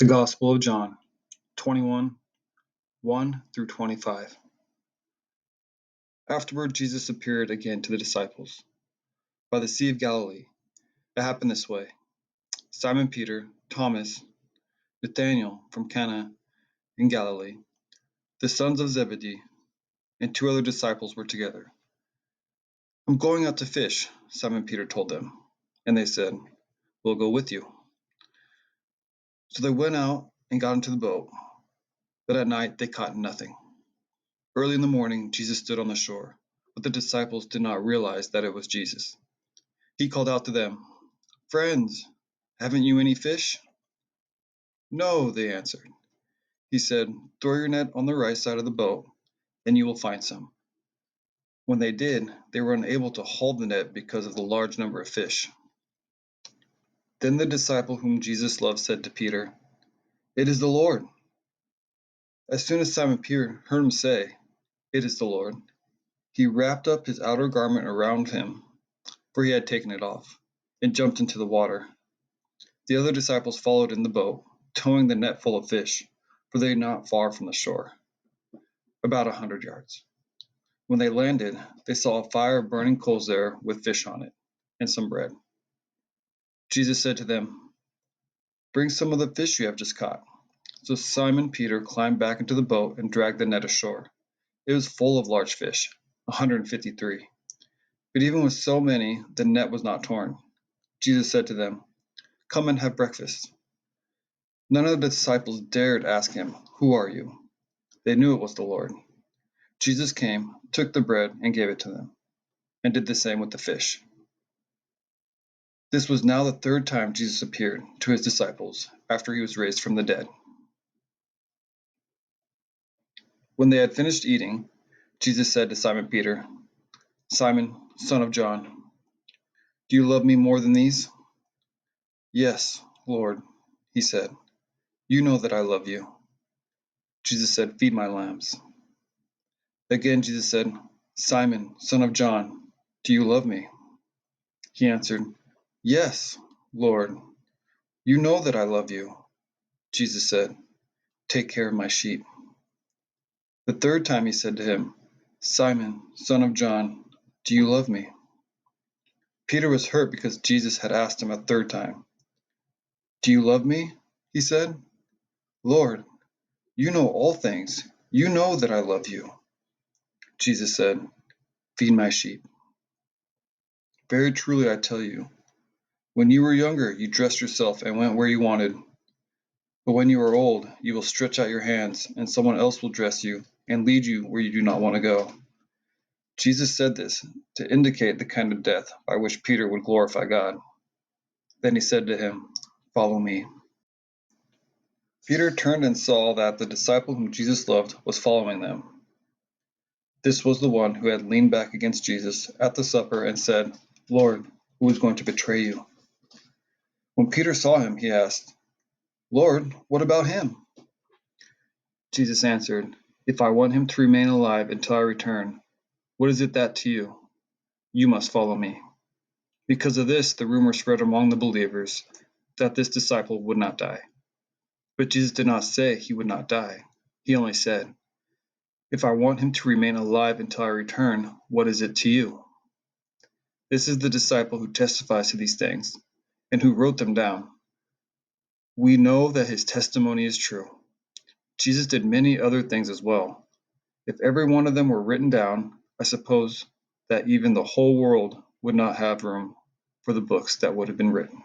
The Gospel of John 21, 1 through 25. Afterward, Jesus appeared again to the disciples by the Sea of Galilee. It happened this way. Simon Peter, Thomas, Nathanael from Cana in Galilee, the sons of Zebedee, and two other disciples were together. "I'm going out to fish," Simon Peter told them. And they said, "We'll go with you." So they went out and got into the boat, but at night they caught nothing. Early in the morning, Jesus stood on the shore, but the disciples did not realize that it was Jesus. He called out to them, "Friends, haven't you any fish?" "No," they answered. He said, "Throw your net on the right side of the boat, and you will find some." When they did, they were unable to haul the net because of the large number of fish. Then the disciple whom Jesus loved said to Peter, "It is the Lord." As soon as Simon Peter heard him say, "It is the Lord," he wrapped up his outer garment around him, for he had taken it off, and jumped into the water. The other disciples followed in the boat, towing the net full of fish, for they were not far from the shore, about 100 yards. When they landed, they saw a fire of burning coals there with fish on it, and some bread. Jesus said to them, "Bring some of the fish you have just caught." So Simon Peter climbed back into the boat and dragged the net ashore. It was full of large fish, 153. But even with so many, the net was not torn. Jesus said to them, "Come and have breakfast." None of the disciples dared ask him, "Who are you?" They knew it was the Lord. Jesus came, took the bread, and gave it to them, and did the same with the fish. This was now the third time Jesus appeared to his disciples after he was raised from the dead. When they had finished eating, Jesus said to Simon Peter, "Simon, son of John, do you love me more than these?" "Yes, Lord," he said. "You know that I love you." Jesus said, "Feed my lambs." Again Jesus said, "Simon, son of John, do you love me?" He answered, "Yes, Lord, you know that I love you." Jesus said, "Take care of my sheep." The third time he said to him, "Simon, son of John, do you love me?" Peter was hurt because Jesus had asked him a third time. "Do you love me?" he said. "Lord, you know all things. You know that I love you." Jesus said, "Feed my sheep. Very truly I tell you, when you were younger, you dressed yourself and went where you wanted. But when you are old, you will stretch out your hands, and someone else will dress you and lead you where you do not want to go." Jesus said this to indicate the kind of death by which Peter would glorify God. Then he said to him, "Follow me." Peter turned and saw that the disciple whom Jesus loved was following them. This was the one who had leaned back against Jesus at the supper and said, "Lord, who is going to betray you?" When Peter saw him, he asked, "Lord, what about him?" Jesus answered, "If I want him to remain alive until I return, what is it that to you? You must follow me." Because of this, the rumor spread among the believers that this disciple would not die. But Jesus did not say he would not die. He only said, "If I want him to remain alive until I return, what is it to you?" This is the disciple who testifies to these things and who wrote them down. We know that his testimony is true. Jesus did many other things as well. If every one of them were written down, I suppose that even the whole world would not have room for the books that would have been written.